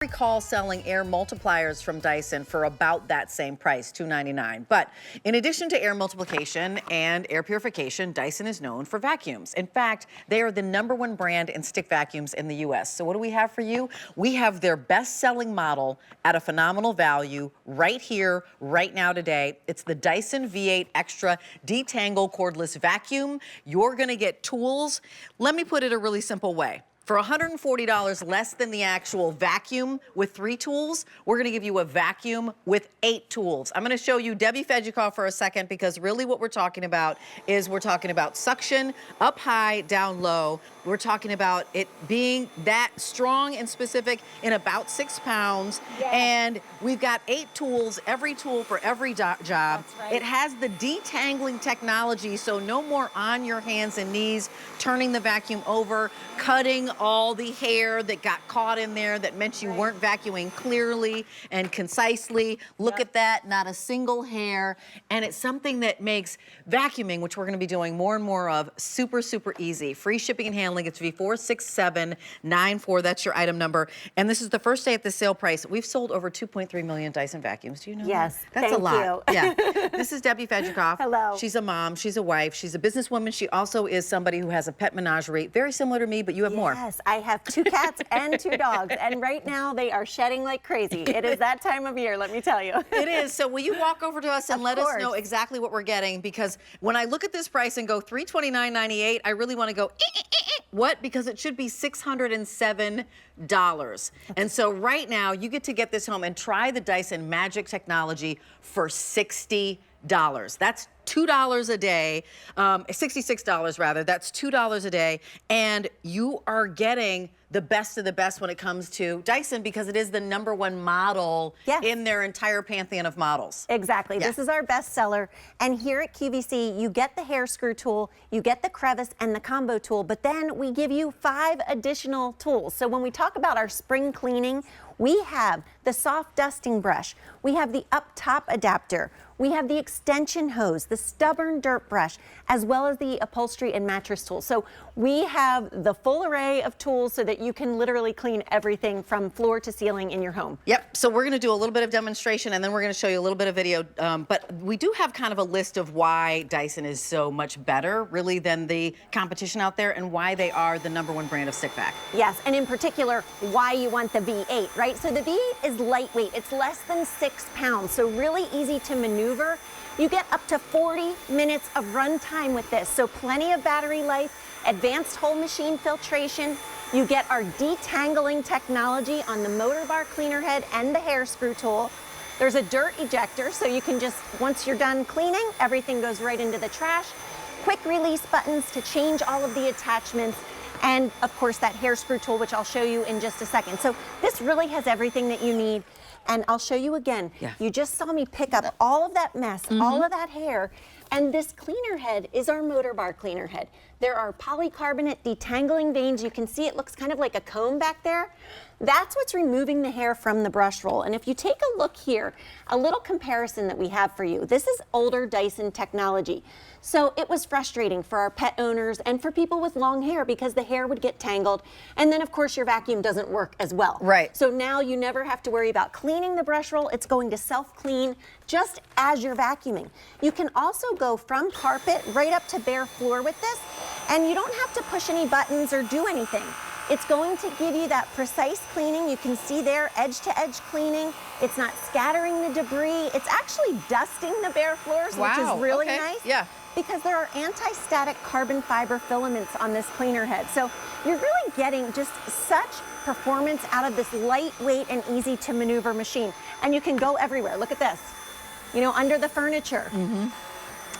Recall selling air multipliers from Dyson for about that same price, $2.99. But in addition to air multiplication and air purification, Dyson is known for vacuums. In fact, they are the #1 brand in stick vacuums in the US. So what do we have for you? We have their best-selling model at a phenomenal value right here, right now today. It's the Dyson V8 Extra De-tangle Cordless Vacuum. You're gonna get tools. Let me put it a really simple way. For $140 less than the actual vacuum with 3 tools, we're gonna give you a vacuum with 8 tools. I'm gonna show you Debbie Fedjikoff for a second because really what we're talking about is we're talking about suction, up high, down low. We're talking about it being that strong and specific in about 6 pounds. Yes. And we've got 8 tools, every tool for every job. That's right. It has the detangling technology, so no more on your hands and knees, turning the vacuum over, cutting all the hair that got caught in there that meant you weren't vacuuming clearly and concisely. Look at that, not a single hair. And it's something that makes vacuuming, which we're gonna be doing more and more of, super, super easy. Free shipping and handling. It's V46794. That's your item number. And this is the first day at the sale price. We've sold over 2.3 million Dyson vacuums. Do you know Yes, that? That's a lot. You. Yeah. This is Debbie Fedjikoff. Hello. She's a mom. She's a wife. She's a businesswoman. She also is somebody who has a pet menagerie. Very similar to me, but you have more. Yes, I have 2 cats and 2 dogs. And right now they are shedding like crazy. It is that time of year, let me tell you. It is. So will you walk over to us and let us know exactly what we're getting? Because when I look at this price and go $329.98, I really want to go, what? Because it should be $607. And so right now you get to get this home and try the Dyson Magic technology for $60. That's $2 a day, $66 rather. That's $2 a day. And you are getting the best of the best when it comes to Dyson because it is the #1 model in their entire pantheon of models. Exactly. This is our best seller. And here at QVC, you get the hair screw tool, you get the crevice and the combo tool, but then we give you 5 additional tools. So when we talk about our spring cleaning, we have the soft dusting brush, we have the up top adapter, we have the extension hose, the stubborn dirt brush, as well as the upholstery and mattress tools. So we have the full array of tools so that you can literally clean everything from floor to ceiling in your home. Yep, so we're gonna do a little bit of demonstration and then we're gonna show you a little bit of video, but we do have kind of a list of why Dyson is so much better, really, than the competition out there and why they are the #1 brand of stick vac. Yes, and in particular, why you want the V8, right? So the V8 is lightweight, it's less than 6 pounds, so really easy to maneuver. You get up to 40 minutes of run time with this, so plenty of battery life, advanced whole machine filtration. You get our detangling technology on the motor bar cleaner head and the hair screw tool. There's a dirt ejector, so you can just, once you're done cleaning, everything goes right into the trash. Quick release buttons to change all of the attachments. And of course that hair screw tool, which I'll show you in just a second. So this really has everything that you need. And I'll show you again. You just saw me pick up all of that mess, all of that hair. And this cleaner head is our motor bar cleaner head. There are polycarbonate detangling vanes. You can see it looks kind of like a comb back there. That's what's removing the hair from the brush roll. And if you take a look here, a little comparison that we have for you. This is older Dyson technology. So it was frustrating for our pet owners and for people with long hair because the hair would get tangled. And then of course your vacuum doesn't work as well. Right. So now you never have to worry about cleaning the brush roll. It's going to self-clean just as you're vacuuming. You can also go from carpet right up to bare floor with this, and you don't have to push any buttons or do anything. It's going to give you that precise cleaning. You can see there, edge-to-edge cleaning. It's not scattering the debris. It's actually dusting the bare floors, which is really nice. Yeah. Because there are anti-static carbon fiber filaments on this cleaner head. So you're really getting just such performance out of this lightweight and easy to maneuver machine. And you can go everywhere. Look at this. You know, under the furniture.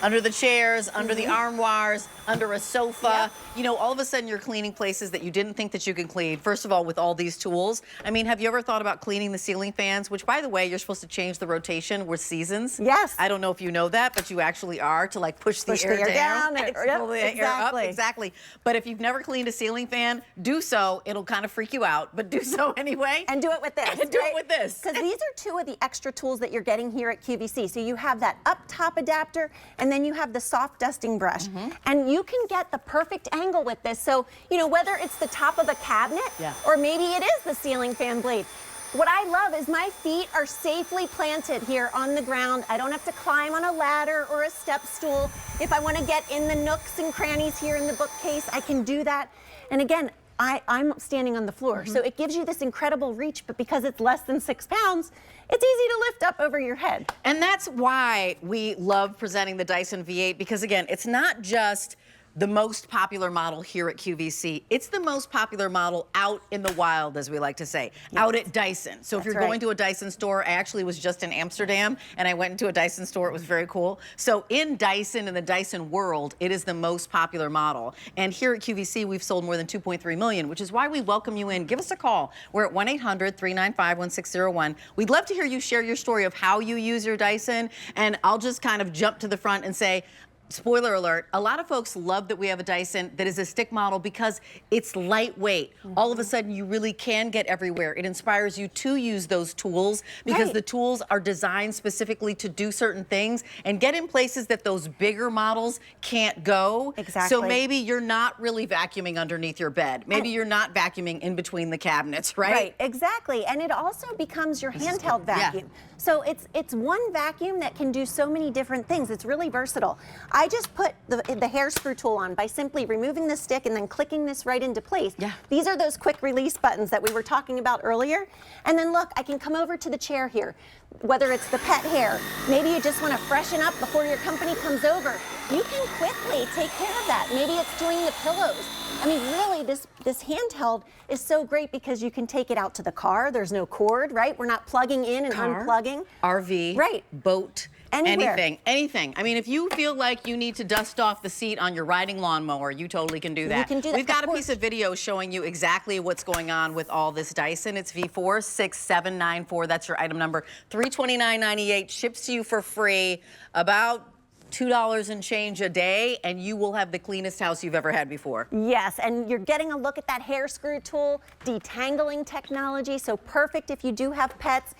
Under the chairs, under the armoires, under a sofa. You know, all of a sudden you're cleaning places that you didn't think that you could clean. First of all, with all these tools. I mean, have you ever thought about cleaning the ceiling fans? Which, by the way, you're supposed to change the rotation with seasons. Yes. I don't know if you know that, but you actually are, to like push the air down. Pull the air up. Exactly. But if you've never cleaned a ceiling fan, do so. It'll kind of freak you out, but do so anyway. And do it with this. And do it with this. Because these are 2 of the extra tools that you're getting here at QVC. So you have that up top adapter, and then you have the soft dusting brush. And you can get the perfect angle with this. So, you know, whether it's the top of a cabinet or maybe it is the ceiling fan blade, what I love is my feet are safely planted here on the ground. I don't have to climb on a ladder or a step stool. If I want to get in the nooks and crannies here in the bookcase, I can do that. And again, I'm standing on the floor, so it gives you this incredible reach, but because it's less than 6 pounds, it's easy to lift up over your head. And that's why we love presenting the Dyson V8, because again, it's not just the most popular model here at QVC. It's the most popular model out in the wild, as we like to say, out at Dyson. So if you're going to a Dyson store, I actually was just in Amsterdam and I went into a Dyson store. It was very cool. So in Dyson, in the Dyson world, it is the most popular model. And here at QVC, we've sold more than 2.3 million, which is why we welcome you in. Give us a call. We're at 1-800-395-1601. We'd love to hear you share your story of how you use your Dyson. And I'll just kind of jump to the front and say, spoiler alert, a lot of folks love that we have a Dyson that is a stick model because it's lightweight. All of a sudden, you really can get everywhere. It inspires you to use those tools because the tools are designed specifically to do certain things and get in places that those bigger models can't go. Exactly. So maybe you're not really vacuuming underneath your bed. Maybe you're not vacuuming in between the cabinets, right? Right, exactly. And it also becomes your handheld vacuum. So it's one vacuum that can do so many different things. It's really versatile. I just put the hair screw tool on by simply removing the stick and then clicking this right into place. These are those quick release buttons that we were talking about earlier. And then look, I can come over to the chair here, whether it's the pet hair, maybe you just want to freshen up before your company comes over. You can quickly take care of that. Maybe it's doing the pillows. I mean, really, this handheld is so great because you can take it out to the car. There's no cord, right? We're not plugging in and unplugging. RV, right. Boat, anywhere. Anything. I mean, if you feel like you need to dust off the seat on your riding lawnmower, you totally can do that. You can do that. We've got a piece of video showing you exactly what's going on with all this Dyson. It's V46794. That's your item number. $329.98 ships to you for free. About $2 and change a day, and you will have the cleanest house you've ever had before. Yes, and you're getting a look at that hair screw tool, detangling technology, so perfect if you do have pets.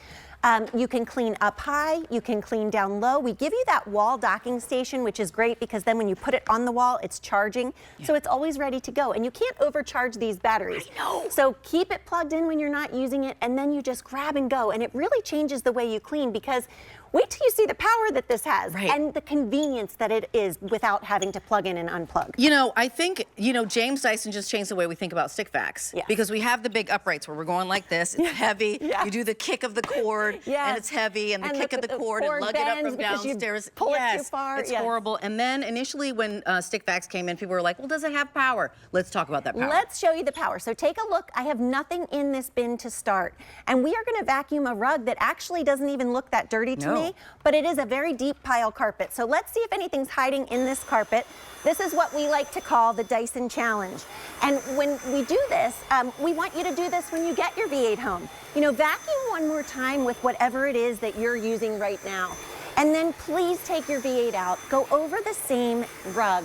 You can clean up high, you can clean down low. We give you that wall docking station, which is great because then when you put it on the wall, it's charging. So it's always ready to go. And you can't overcharge these batteries. I know. So keep it plugged in when you're not using it, and then you just grab and go. And it really changes the way you clean because wait till you see the power that this has and the convenience that it is without having to plug in and unplug. You know, I think, James Dyson just changed the way we think about stick vacs. Because we have the big uprights where we're going like this. It's heavy. You do the kick of the cord and it's heavy, and the kick of the cord and lug it up from downstairs. Pull it too far. It's horrible. And then initially when stick vacs came in, people were like, well, does it have power? Let's talk about that power. Let's show you the power. So take a look. I have nothing in this bin to start. And we are going to vacuum a rug that actually doesn't even look that dirty to me, but it is a very deep pile carpet. So let's see if anything's hiding in this carpet. This is what we like to call the Dyson Challenge. And when we do this, we want you to do this when you get your V8 home. Vacuum one more time with whatever it is that you're using right now. And then please take your V8 out, go over the same rug.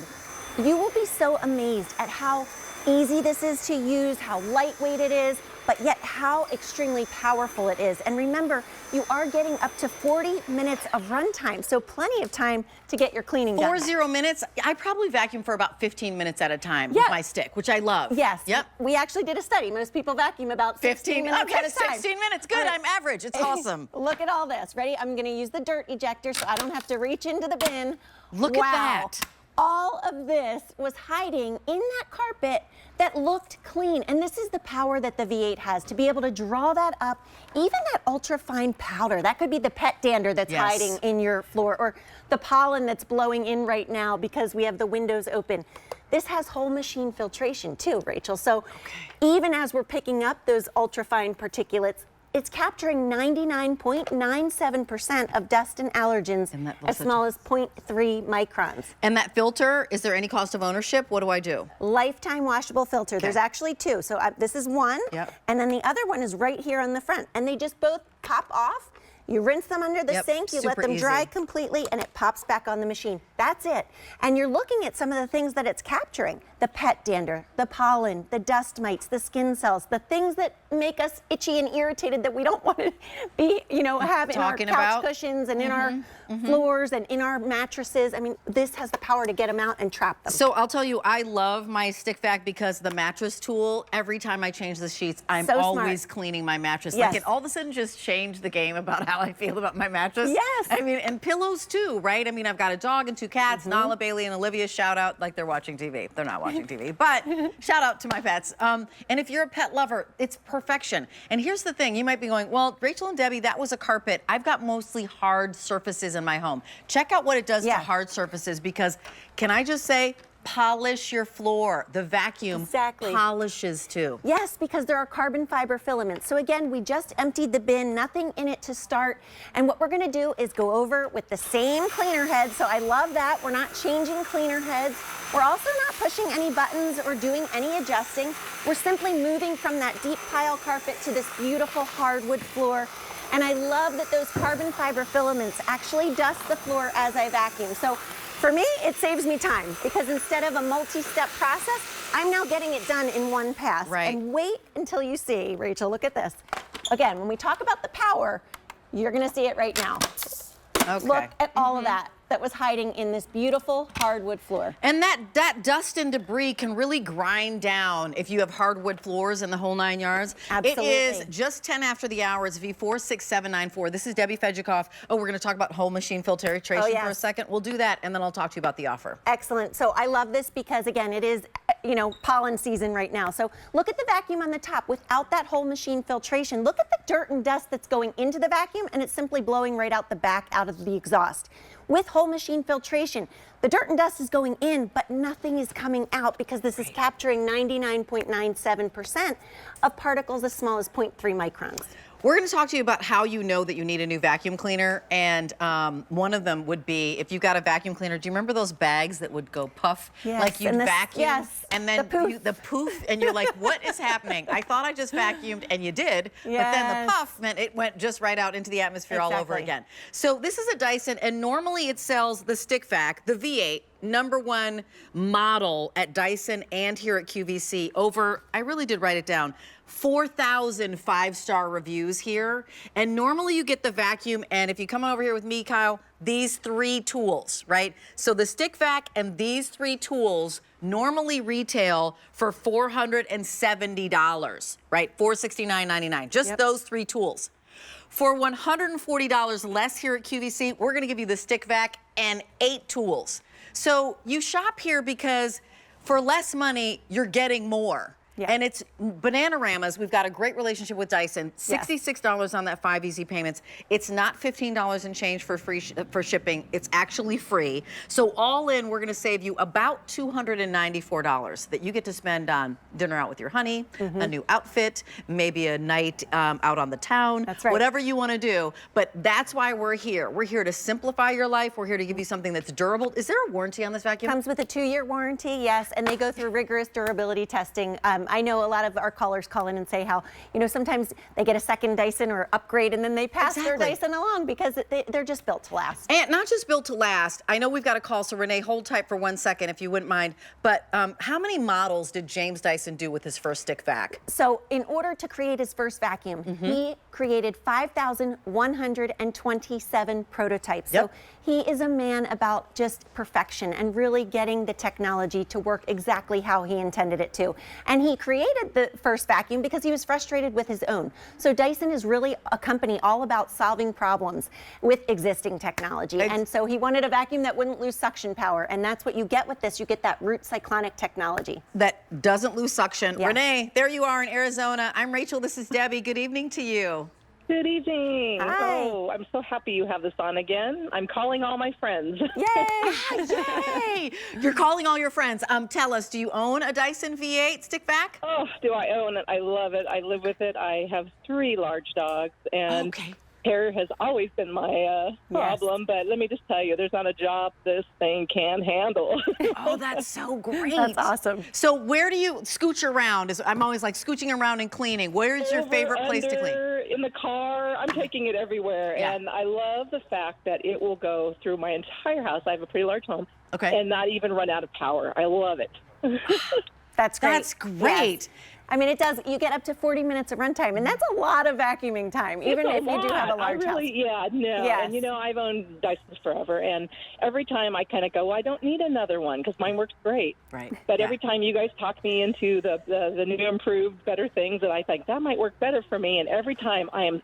You will be so amazed at how easy this is to use, how lightweight it is, but yet how extremely powerful it is. And remember, you are getting up to 40 minutes of runtime, so plenty of time to get your cleaning done. 40 minutes? I probably vacuum for about 15 minutes at a time with my stick, which I love. Yes. We actually did a study. Most people vacuum about 16 minutes at a time. 16 minutes. Good. I'm average. It's awesome. Look at all this. Ready? I'm going to use the dirt ejector so I don't have to reach into the bin. Look at that. All of this was hiding in that carpet that looked clean. And this is the power that the V8 has, to be able to draw that up, even that ultra fine powder. That could be the pet dander that's hiding in your floor, or the pollen that's blowing in right now because we have the windows open. This has whole machine filtration too, Rachel. So even as we're picking up those ultra fine particulates, it's capturing 99.97% of dust and allergens as small as 0.3 microns. And that filter, is there any cost of ownership? What do I do? Lifetime washable filter. There's actually two. So this is one, and then the other one is right here on the front. And they just both pop off. You rinse them under the Yep, sink, you let super them dry easy. completely, and it pops back on the machine. That's it. And you're looking at some of the things that it's capturing. The pet dander, the pollen, the dust mites, the skin cells, the things that make us itchy and irritated that we don't want to be, you know, have in our couch cushions and in our floors and in our mattresses. I mean, this has the power to get them out and trap them. So I'll tell you, I love my stick vac because the mattress tool, every time I change the sheets, I'm So always smart. cleaning my mattress. Yes. Like it all of a sudden just changed the game about how I feel about my mattress. Yes. I mean, and pillows too, right? I mean, I've got a dog and 2 cats, Nala, Bailey, and Olivia. Shout out, like they're watching TV. They're not watching TV, but shout out to my pets. And if you're a pet lover, it's perfection. And here's the thing, you might be going, well, Rachel and Debbie, that was a carpet. I've got mostly hard surfaces in my home. Check out what it does to hard surfaces, because can I just say, polish your floor. The vacuum polishes too. Yes, because there are carbon fiber filaments. So again, we just emptied the bin, nothing in it to start. And what we're gonna do is go over with the same cleaner head. So I love that. We're not changing cleaner heads. We're also not pushing any buttons or doing any adjusting. We're simply moving from that deep pile carpet to this beautiful hardwood floor. And I love that those carbon fiber filaments actually dust the floor as I vacuum. So for me, it saves me time, because instead of a multi-step process, I'm now getting it done in one pass. Right. And wait until you see, Rachel, look at this. Again, when we talk about the power, you're gonna see it right now. Okay. Look at all of that was hiding in this beautiful hardwood floor. And that dust and debris can really grind down if you have hardwood floors in the whole 9 yards. Absolutely. It is just 10 after the hour. It's V46794. This is Debbie Fedjikoff. Oh, we're going to talk about whole machine filtration for a second. We'll do that, and then I'll talk to you about the offer. Excellent. So I love this because, again, it is, you know, pollen season right now. So look at the vacuum on the top. Without that whole machine filtration, look at the dirt and dust that's going into the vacuum, and it's simply blowing right out the back, out of the exhaust. With whole machine filtration, the dirt and dust is going in, but nothing is coming out, because this is capturing 99.97% of particles as small as 0.3 microns. We're going to talk to you about how you know that you need a new vacuum cleaner, and one of them would be, if you've got a vacuum cleaner, do you remember those bags that would go puff? Yes, like you'd vacuum, and then the poof, and you're like, what is happening? I thought I just vacuumed, and you did, but then the puff meant it went just right out into the atmosphere all over again. So this is a Dyson, and normally it sells the stick vac, the V8, #1 model at Dyson and here at QVC. Over, I really did write it down, 4,000 5-star reviews here. And normally you get the vacuum, and if you come over here with me, Kyle, these 3 tools, right? So the stick vac and these 3 tools normally retail for $470, right? $469.99, just those 3 tools. For $140 less here at QVC, we're gonna give you the stick vac and 8 tools. So you shop here because for less money, you're getting more. And it's Bananaramas. We've got a great relationship with Dyson. $66 on that 5 easy payments. It's not $15 and change for free for shipping. It's actually free. So all in, we're going to save you about $294 that you get to spend on dinner out with your honey, a new outfit, maybe a night out on the town, whatever you want to do. But that's why we're here. We're here to simplify your life. We're here to give you something that's durable. Is there a warranty on this vacuum? Comes with a 2-year warranty, yes, and they go through rigorous durability testing. I know a lot of our callers call in and say how, you know, sometimes they get a second Dyson or upgrade and then they pass their Dyson along because they're just built to last. And not just built to last. I know we've got a call, so Renee, hold tight for 1 second if you wouldn't mind. But how many models did James Dyson do with his first stick vac? So in order to create his first vacuum, he created 5,127 prototypes. So he is a man about just perfection and really getting the technology to work exactly how he intended it to. And he created the first vacuum because he was frustrated with his own. So Dyson is really a company all about solving problems with existing technology. And so he wanted a vacuum that wouldn't lose suction power. And that's what you get with this. You get that root cyclonic technology. That doesn't lose suction. Renee, there you are in Arizona. I'm Rachel. This is Debbie. Good evening to you. Good evening. Hi. Oh, I'm so happy you have this on again. I'm calling all my friends. Yay! Yay! You're calling all your friends. Tell us, do you own a Dyson V8 stick vac? Oh, do I own it? I love it. I live with it. I have 3 large dogs, and hair has always been my problem. But let me just tell you, there's not a job this thing can handle. Oh, that's so great. That's awesome. So where do you scooch around? I'm always like scooching around and cleaning. Where is your favorite place to clean? in the car. I'm taking it everywhere. Yeah. And I love the fact that it will go through my entire house. I have a pretty large home. Okay. And not even run out of power. I love it. That's great. That's great. Yes. I mean, it does. You get up to 40 minutes of runtime, and that's a lot of vacuuming time, even if you do have a large house. Yeah, no. Yes. And, I've owned Dysons forever, and every time I kind of go, well, I don't need another one because mine works great. Right. But every time you guys talk me into the new, improved, better things, that I think that might work better for me, and every time I am